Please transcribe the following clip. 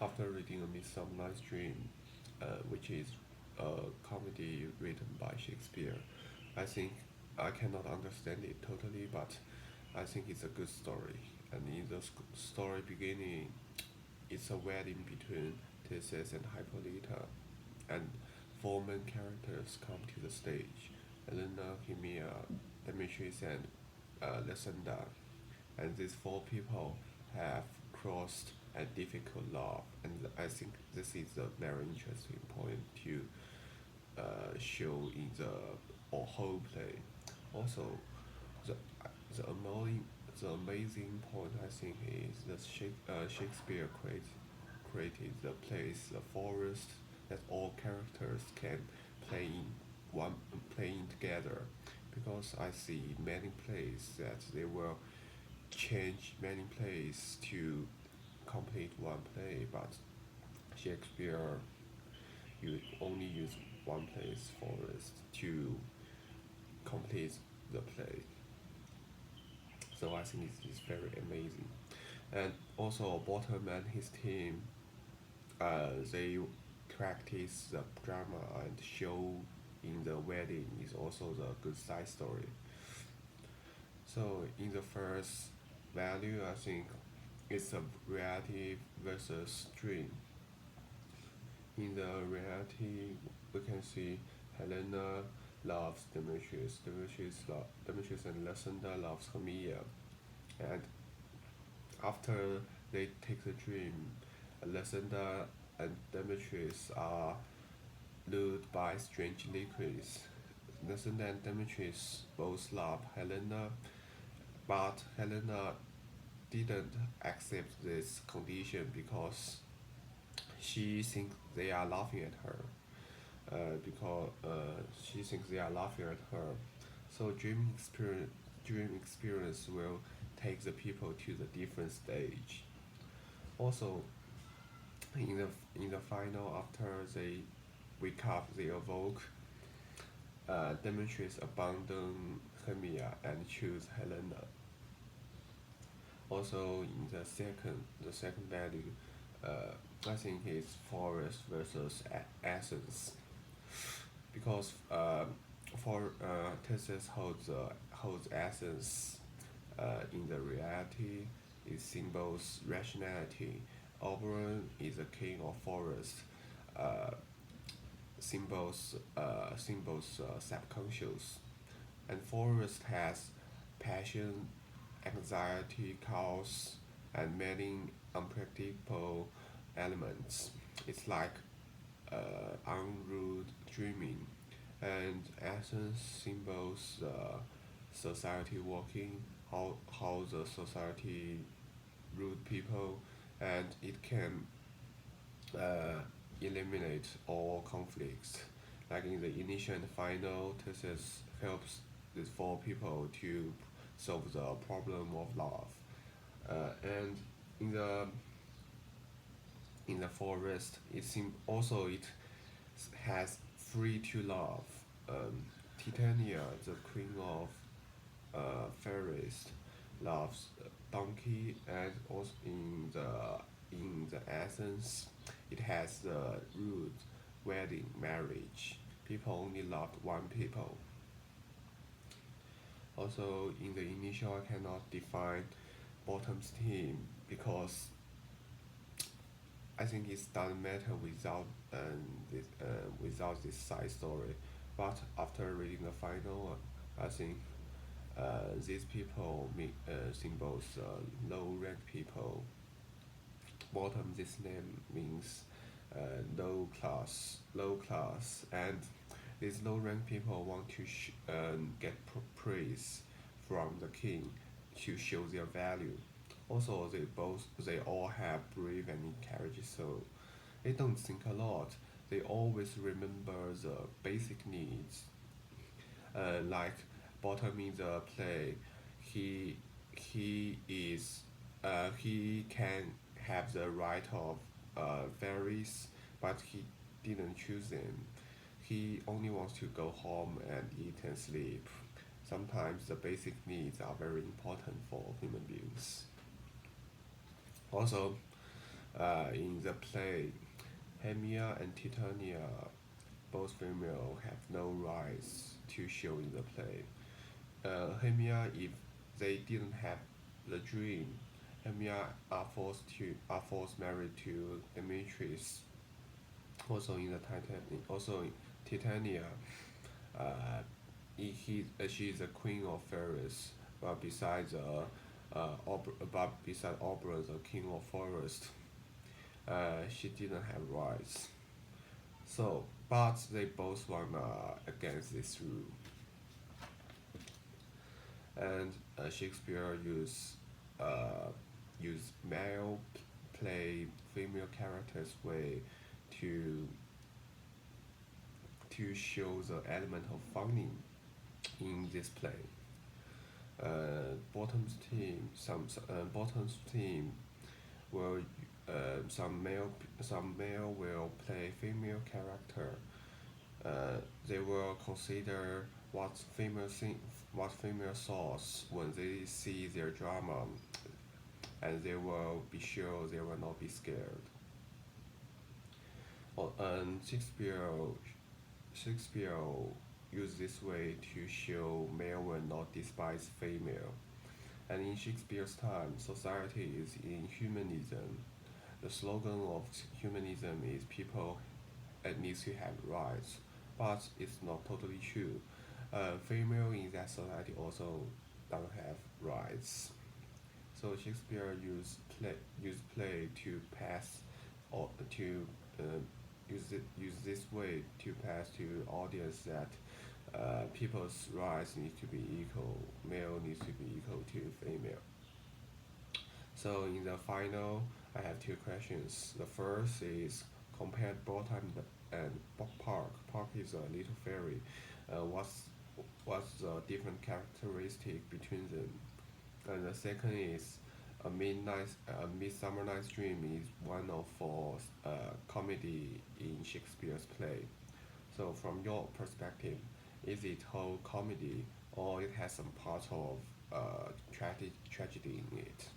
After reading A Midsummer Night's Dream, which is a comedy written by Shakespeare, I think I cannot understand it totally, but I think it's a good story. And in the story beginning, it's a wedding between Theseus and Hippolyta, and four main characters come to the stage: Helena, Hermia, Demetrius, and Lysander. And these four people have crossed a difficult love, and I think this is a very interesting point to show in the whole play. Also, the the amazing the amazing point I think is that Shakespeare created the place, the forest, that all characters can play in one playing together, because I see many plays that they will change many plays to complete one play, but Shakespeare you only use one place forest to complete the play. So I think it's very amazing. And also Bottom and his team, they practice the drama and show in the wedding is also the good side story. So in the first value, I think it's a reality versus dream. In the reality, we can see Helena loves Demetrius, Demetrius and Lysander loves Hermia. And after they take the dream, Lysander and Demetrius are lured by strange liquids. Lysander and Demetrius both love Helena, but Helena didn't accept this condition because she thinks they are laughing at her. Because she thinks they are laughing at her. So dream experience will take the people to the different stage. Also, in the final, after they wake up, they awoke. Demetrius abandon Hermia and choose Helena. Also, in the second value, I think it's forest versus essence, because for Thesis holds essence in the reality. It symbols rationality. Oberon is a king of forest. Uh, symbols subconscious, and forest has passion, anxiety, chaos, and many unpredictable elements. It's like unruled dreaming, and essence symbols society working, how the society rude people, and it can uh, eliminate all conflicts. Like in the initial and final, Thesis helps these four people to solve the problem of love. And in the forest, it has free to love. Titania, the queen of fairies, loves donkey, and also in the essence, it has the root wedding marriage. People only love one people. Also, in the initial, I cannot define Bottom's team because I think it doesn't matter without this side story. But after reading the final, I think these people symbols low rank people. Bottom, this name means low class, and these low rank people want to get praise from the king to show their value. Also, they all have brave and encouraging soul. They don't think a lot. They always remember the basic needs. Like Bottom in the play, he he can have the right of fairies, but he didn't choose them. He only wants to go home and eat and sleep. Sometimes the basic needs are very important for human beings. Also, In the play, Hermia and Titania, both female, have no rights to show in the play. Hermia, if they didn't have the dream, Hermia are forced married to Demetrius. Also in Titania, uh, she is the queen of fairies, but beside Oberon, the king of forest, she didn't have rights. So, but they both were against this rule, and Shakespeare use male play female characters way to show the element of funny in this play. Bottom's team will some male will play female character. They will consider what female thoughts when they see their drama, and they will be sure they will not be scared. And Shakespeare used this way to show male will not despise female. And in Shakespeare's time, society is in humanism. The slogan of humanism is people needs to have rights, but it's not totally true. Female in that society also don't have rights. So Shakespeare used play to pass or to use this way to pass to audience that people's rights need to be equal. Male needs to be equal to female. So in the final, I have two questions. The first is compare Bottom and Park. Park is a little fairy. What's the different characteristic between them? And the second is a Midsummer Night's Dream is one of four comedy in Shakespeare's play. So from your perspective, is it whole comedy or it has some part of tragedy in it?